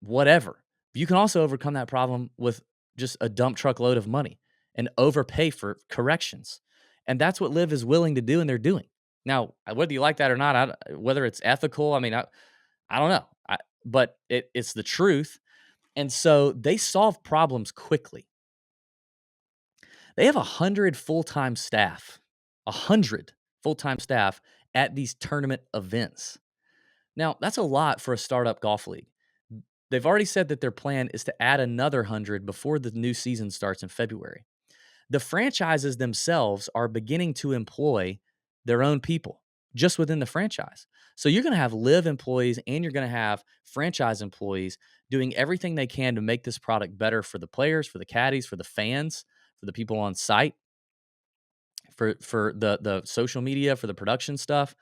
whatever. You can also overcome that problem with just a dump truck load of money and overpay for corrections. And that's what LIV is willing to do, and they're doing. Now, whether you like that or not, whether it's ethical, I mean, I don't know. But it's the truth. And so they solve problems quickly. They have 100 full-time staff, 100 full-time staff at these tournament events. Now, that's a lot for a startup golf league. They've already said that their plan is to add another 100 before the new season starts in February. The franchises themselves are beginning to employ their own people just within the franchise. So you're going to have LIV employees and you're going to have franchise employees doing everything they can to make this product better for the players, for the caddies, for the fans, for the people on site, for the social media, for the production stuff.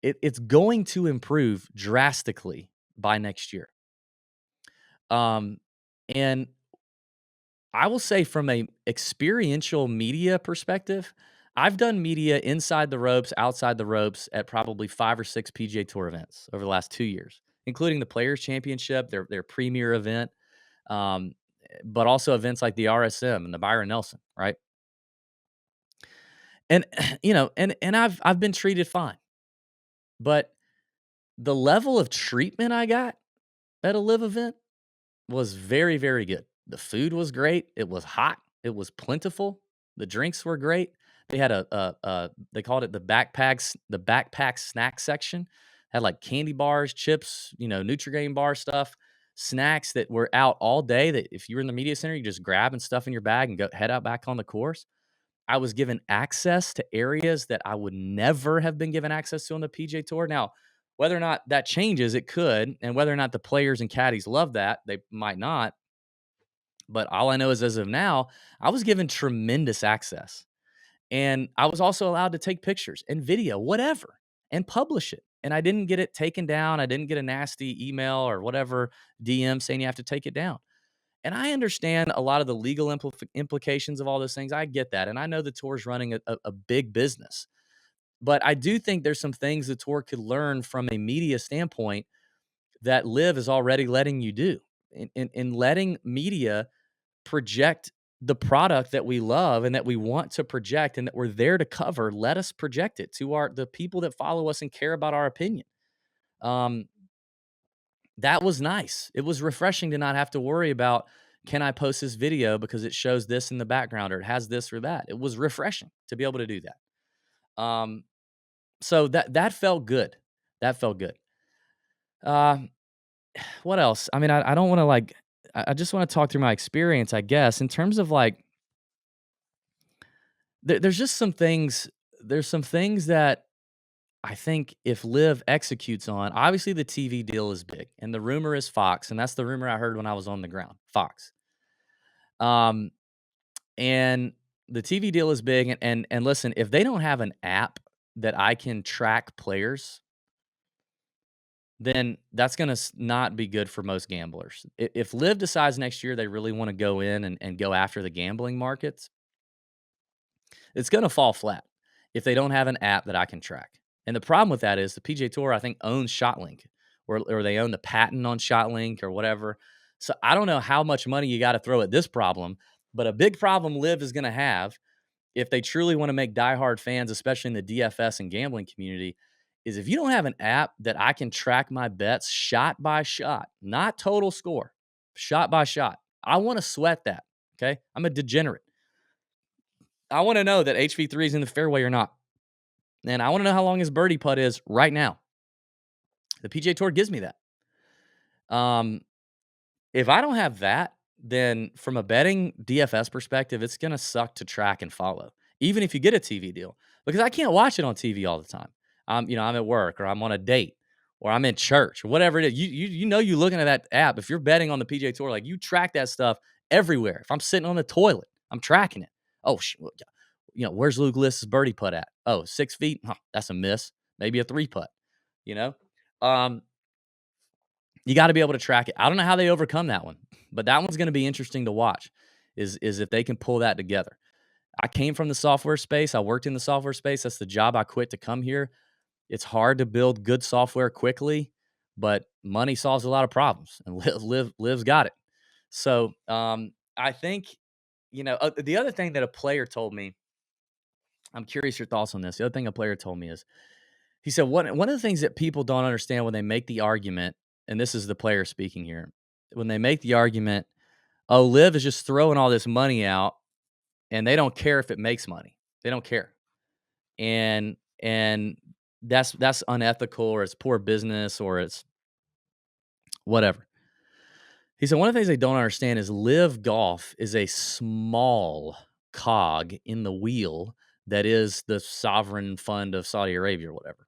It's going to improve drastically by next year. And I will say from a experiential media perspective, I've done media inside the ropes, outside the ropes at probably 5 or 6 PGA Tour events over the last 2 years, including the Players Championship, their premier event, but also events like the RSM and the Byron Nelson, right? And and I've been treated fine, but the level of treatment I got at a LIV event was very, very good. The food was great. It was hot. It was plentiful. The drinks were great. They had they called it the backpack snack section. Had like candy bars, chips, Nutri-Grain bar stuff, snacks that were out all day. That if you were in the media center, you just grab and stuff in your bag and go head out back on the course. I was given access to areas that I would never have been given access to on the PGA Tour. Now, Whether or not that changes, it could, and whether or not the players and caddies love that, they might not. But all I know is as of now, I was given tremendous access. And I was also allowed to take pictures and video, whatever, and publish it. And I didn't get it taken down. I didn't get a nasty email or whatever DM saying you have to take it down. And I understand a lot of the legal implications of all those things. I get that. And I know the tour's running a big business. But I do think there's some things the tour could learn from a media standpoint that Live is already letting you do in letting media project the product that we love and that we want to project and that we're there to cover. Let us project it to the people that follow us and care about our opinion. Um, that was nice. It was refreshing to not have to worry about, can I post this video because it shows this in the background or it has this or that. It was refreshing to be able to do that. So that felt good. That felt good. What else? I mean, I don't want to I just want to talk through my experience, I guess, in terms of there's just some things. There's some things that I think if Liv executes on, obviously the TV deal is big, and the rumor is Fox, and that's the rumor I heard when I was on the ground, Fox. Um, and the TV deal is big, and listen, if they don't have an app that I can track players, then that's gonna not be good for most gamblers. If Liv decides next year they really want to go in and go after the gambling markets, it's gonna fall flat if they don't have an app that I can track. And the problem with that is the PGA Tour, I think, owns ShotLink, or they own the patent on ShotLink or whatever. So I don't know how much money you got to throw at this problem, but a big problem Liv is going to have if they truly want to make diehard fans, especially in the DFS and gambling community, is if you don't have an app that I can track my bets shot by shot, not total score, shot by shot. I want to sweat that. Okay. I'm a degenerate. I want to know that HV3 is in the fairway or not. And I want to know how long his birdie putt is right now. The PGA Tour gives me that. If I don't have that, then from a betting DFS perspective, it's going to suck to track and follow, even if you get a TV deal, because I can't watch it on TV all the time. I'm at work or I'm on a date or I'm in church or whatever it is. You looking at that app. If you're betting on the PGA Tour, like you track that stuff everywhere. If I'm sitting on the toilet, I'm tracking it. Oh, where's Luke List's birdie putt at? Oh, 6 feet. Huh, that's a miss. Maybe a 3 putt. You know, you got to be able to track it. I don't know how they overcome that one, but that one's going to be interesting to watch. Is if they can pull that together. I came from the software space. I worked in the software space. That's the job I quit to come here. It's hard to build good software quickly, but money solves a lot of problems, and Liv's got it. So I think the other thing that a player told me. I'm curious your thoughts on this. The other thing a player told me is he said one of the things that people don't understand when they make the argument, and this is the player speaking here, when they make the argument, oh, Liv is just throwing all this money out and they don't care if it makes money. They don't care. And that's unethical, or it's poor business, or it's whatever. He said one of the things they don't understand is Liv Golf is a small cog in the wheel that is the sovereign fund of Saudi Arabia or whatever.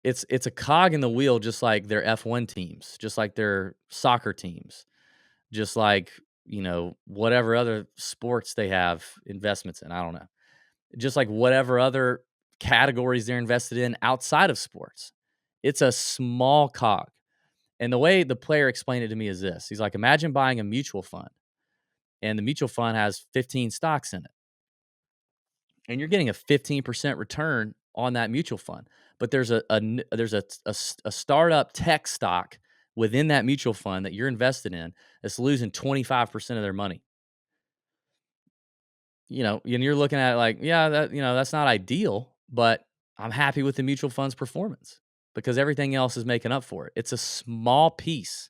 It's a cog in the wheel, just like their F1 teams, just like their soccer teams, just like, whatever other sports they have investments in. I don't know. Just like whatever other categories they're invested in outside of sports. It's a small cog. And the way the player explained it to me is this. He's like, imagine buying a mutual fund, and the mutual fund has 15 stocks in it. And you're getting a 15% return on that mutual fund. But there's a startup tech stock within that mutual fund that you're invested in that's losing 25% of their money. And you're looking at it like, yeah, that's not ideal, but I'm happy with the mutual fund's performance because everything else is making up for it. It's a small piece.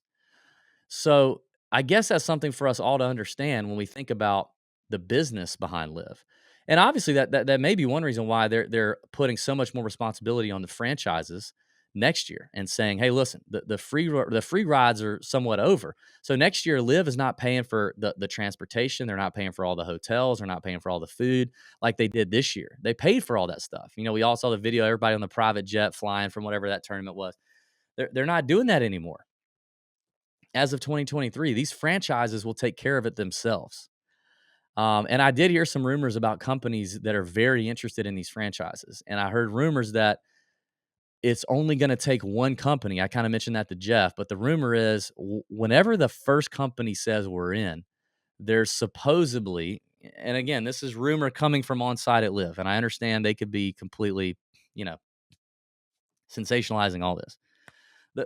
So I guess that's something for us all to understand when we think about the business behind Live. And obviously that may be one reason why they're putting so much more responsibility on the franchises, next year and saying, hey, listen, the free rides are somewhat over. So next year, LIV is not paying for the transportation. They're not paying for all the hotels. They're not paying for all the food like they did this year. They paid for all that stuff. We all saw the video, everybody on the private jet flying from whatever that tournament was. They're not doing that anymore. As of 2023, these franchises will take care of it themselves. And I did hear some rumors about companies that are very interested in these franchises. And I heard rumors that it's only going to take one company. I kind of mentioned that to Geoff, but the rumor is whenever the first company says we're in, there's supposedly, and again, this is rumor coming from on site at LIV, and I understand they could be completely, sensationalizing all this.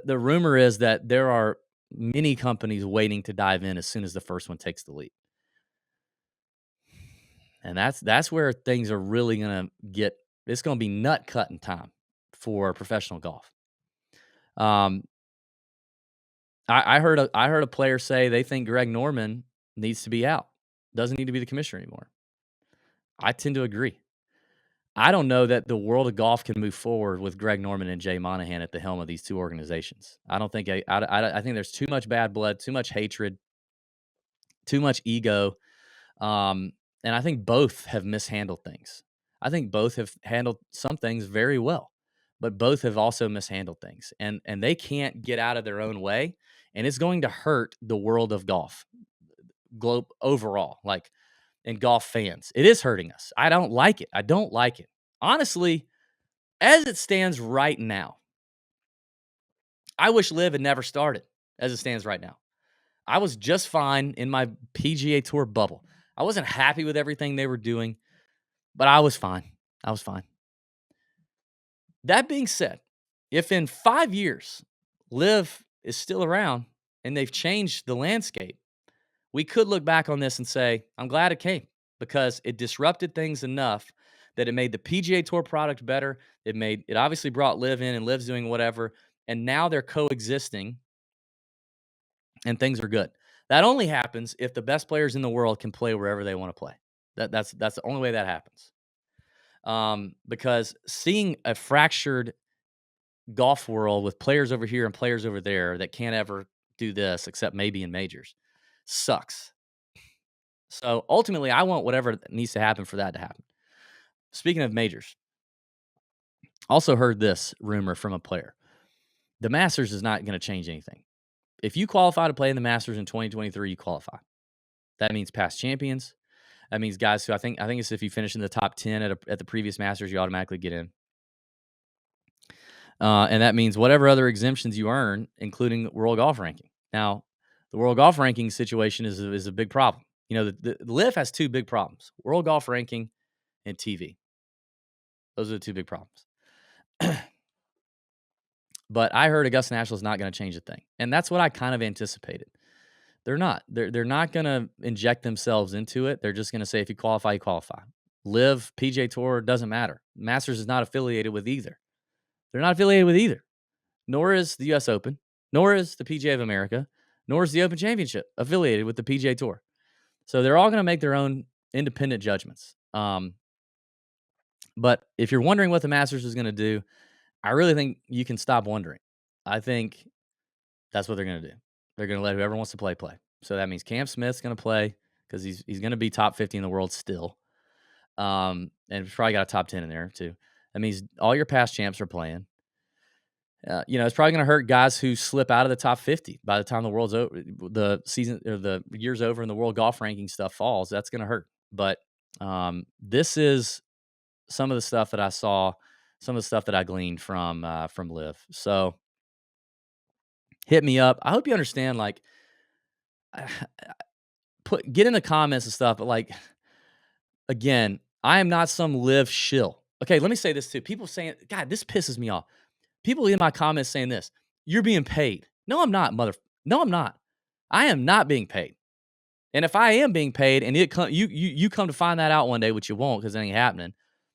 The rumor is that there are many companies waiting to dive in as soon as the first one takes the lead. And that's where things are really going to get, it's going to be nut cutting time for professional golf. I heard a player say they think Greg Norman needs to be out, doesn't need to be the commissioner anymore. I tend to agree. I don't know that the world of golf can move forward with Greg Norman and Jay Monahan at the helm of these two organizations. I don't think I think there's too much bad blood, too much hatred, too much ego. And I think both have mishandled things. I think both have handled some things very well, but both have also mishandled things. And they can't get out of their own way. And it's going to hurt the world of golf, globe overall, and golf fans. It is hurting us. I don't like it. I don't like it. Honestly, as it stands right now, I wish LIV had never started as it stands right now. I was just fine in my PGA Tour bubble. I wasn't happy with everything they were doing, but I was fine. I was fine. That being said, if in 5 years LIV is still around and they've changed the landscape, we could look back on this and say, I'm glad it came because it disrupted things enough that it made the PGA Tour product better. It obviously brought LIV in and LIV's doing whatever, and now they're coexisting and things are good. That only happens if the best players in the world can play wherever they want to play. That's the only way that happens. Because seeing a fractured golf world with players over here and players over there that can't ever do this except maybe in majors sucks. So ultimately, I want whatever needs to happen for that to happen. Speaking of majors, also heard this rumor from a player. The Masters is not going to change anything. If you qualify to play in the Masters in 2023, you qualify. That means past champions. That means guys who I think it's if you finish in the top 10 at the previous Masters, you automatically get in. And that means whatever other exemptions you earn, including World Golf Ranking. Now, the World Golf Ranking situation is a big problem. The LIV has two big problems: World Golf Ranking and TV. Those are the two big problems. But I heard Augusta National is not going to change a thing, and that's what I kind of anticipated. They're not. They're not going to inject themselves into it. They're just going to say if you qualify, you qualify. LIV, PGA Tour, doesn't matter. Masters is not affiliated with either. They're not affiliated with either. Nor is the U.S. Open. Nor is the PGA of America. Nor is the Open Championship affiliated with the PGA Tour. So they're all going to make their own independent judgments. But if you're wondering what the Masters is going to do, I really think you can stop wondering. I think that's what they're going to do. They're going to let whoever wants to play. So that means Cam Smith's going to play because he's going to be top 50 in the world still. And he's probably got a top 10 in there too. That means all your past champs are playing. It's probably going to hurt guys who slip out of the top 50 by the time the world's over, the season or the year's over, and the world golf ranking stuff falls. That's going to hurt. But this is some of the stuff that I saw, some of the stuff that I gleaned from LIV. So hit me up. I hope you understand. Get in the comments and stuff. But again, I am not some LIV shill. Okay, let me say this too. People saying, God, this pisses me off. People in my comments saying this, you're being paid. No, I'm not, No, I'm not. I am not being paid. And if I am being paid and you come to find that out one day, which you won't because it ain't happening,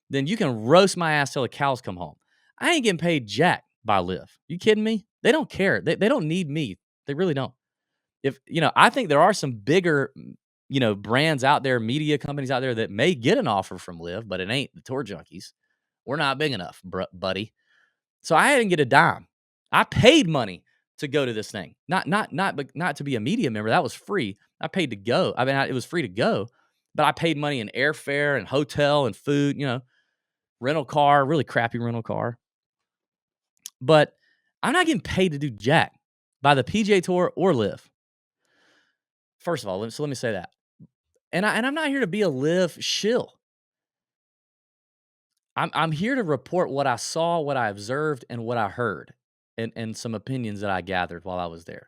then you can roast my ass till the cows come home. I ain't getting paid jack by LIV. You kidding me? They don't care. They don't need me. They really don't. I think there are some bigger, brands out there, media companies out there that may get an offer from LIV, but it ain't the Tour Junkies. We're not big enough, buddy. So I didn't get a dime. I paid money to go to this thing. Not to be a media member. That was free. I paid to go. I mean, it was free to go, but I paid money in airfare and hotel and food, rental car, really crappy rental car. But I'm not getting paid to do jack by the PGA Tour or LIV. First of all, let me say that. And I'm not here to be a LIV shill. I'm here to report what I saw, what I observed, and what I heard, and some opinions that I gathered while I was there.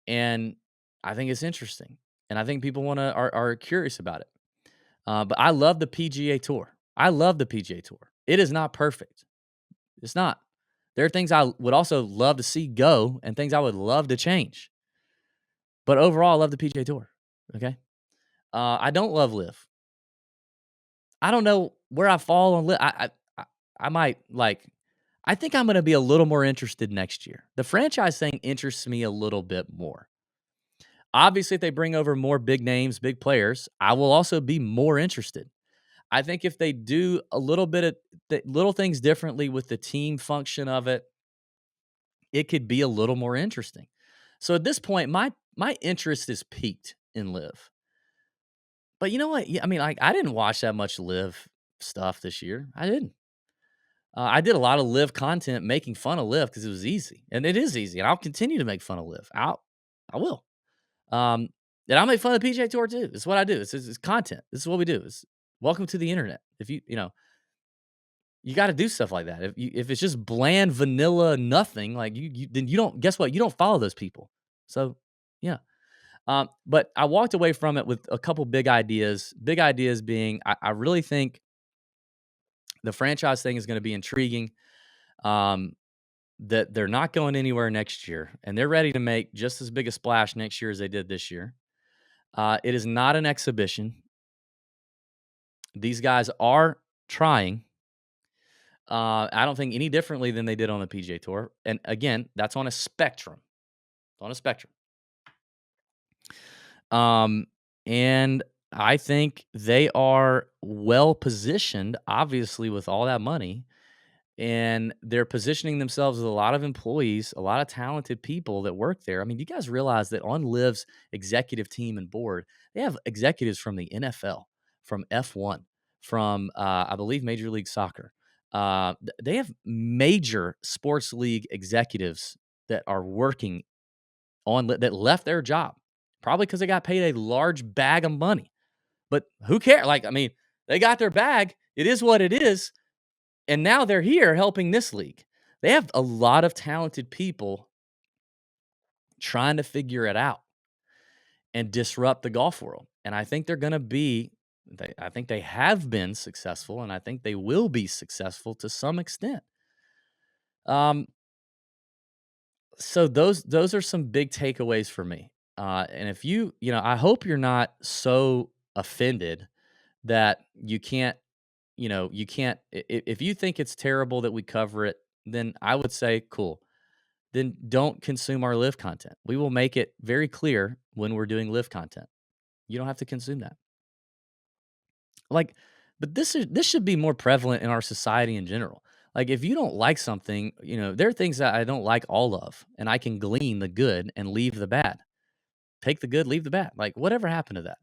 And I think it's interesting, and I think people are curious about it. But I love the PGA Tour. I love the PGA Tour. It is not perfect. It's not. There are things I would also love to see go, and things I would love to change. But overall, I love the PGA Tour. Okay. I don't love LIV. I don't know where I fall on LIV. I might like. I think I'm going to be a little more interested next year. The franchise thing interests me a little bit more. Obviously, if they bring over more big names, big players, I will also be more interested. I think if they do a little bit of little things differently with the team function of it, it could be a little more interesting. So at this point, my interest is peaked in LIV. But you know what? Yeah, I mean, like I didn't watch that much LIV stuff this year. I didn't. I did a lot of LIV content making fun of LIV because it was easy, and it is easy, and I'll continue to make fun of LIV. I will. Um, and I'll make fun of the PGA Tour too. It's what I do. It's content. This is what we do. It's welcome to the internet. If you got to do stuff like that. If it's just bland vanilla nothing, like then you don't. Guess what? You don't follow those people. So yeah. But I walked away from it with a couple big ideas. Big ideas being, I really think the franchise thing is going to be intriguing. That they're not going anywhere next year, and they're ready to make just as big a splash next year as they did this year. It is not an exhibition. These guys are trying. I don't think any differently than they did on the PGA Tour. And again, that's on a spectrum. On a spectrum. And I think they are well positioned, obviously, with all that money. And they're positioning themselves with a lot of employees, a lot of talented people that work there. I mean, you guys realize that on LIV's executive team and board, they have executives from the NFL, from F1, from I believe Major League Soccer. They have major sports league executives that are working that left their job, probably because they got paid a large bag of money. But who cares? Like, I mean, they got their bag. It is what it is. And now they're here helping this league. They have a lot of talented people trying to figure it out and disrupt the golf world. And I think they're going to be, I think they have been successful, and I think they will be successful to some extent. So those are some big takeaways for me. And if I hope you're not so offended that you can't, if you think it's terrible that we cover it, then I would say, cool. Then don't consume our LIV content. We will make it very clear when we're doing LIV content. You don't have to consume that. Like, but this should be more prevalent in our society in general. Like, if you don't like something, there are things that I don't like all of, and I can glean the good and leave the bad. Take the good, leave the bad. Like, whatever happened to that?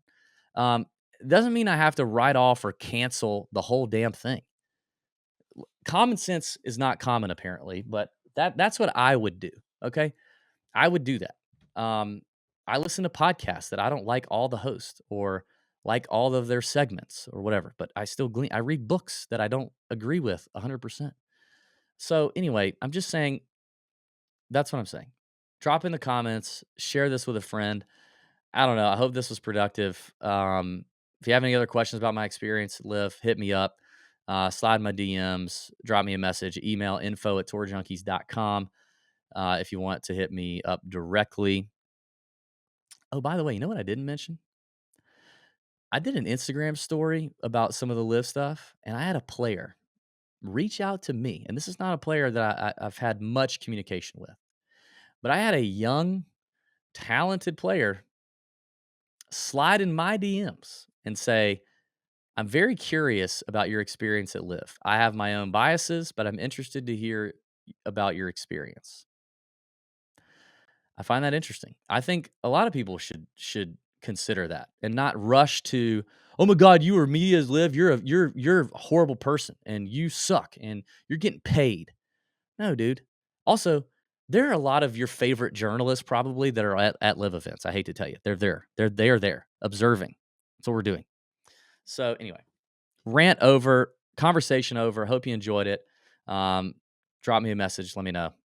Doesn't mean I have to write off or cancel the whole damn thing. Common sense is not common, apparently, but that's what I would do. Okay, I would do that. I listen to podcasts that I don't like all the hosts or like all of their segments or whatever, but I still glean. I read books that I don't agree with 100%. So anyway, I'm just saying that's what I'm saying. Drop in the comments, share this with a friend. I don't know. I hope this was productive. If you have any other questions about my experience, LIV, hit me up. Slide my DMs, drop me a message, email info@tourjunkies.com if you want to hit me up directly. Oh, by the way, you know what I didn't mention? I did an Instagram story about some of the LIV stuff, and I had a player reach out to me. And this is not a player that I've had much communication with, but I had a young, talented player slide in my DMs and say, I'm very curious about your experience at LIV. I have my own biases, but I'm interested to hear about your experience. I find that interesting. I think a lot of people should consider that and not rush to, "Oh my god, you are me as Liv. You're a horrible person and you suck and you're getting paid." No, dude. Also, there are a lot of your favorite journalists probably that are at live events. I hate to tell you. They're there. They're there observing. That's what we're doing. So anyway, rant over, conversation over. Hope you enjoyed it. Drop me a message. Let me know.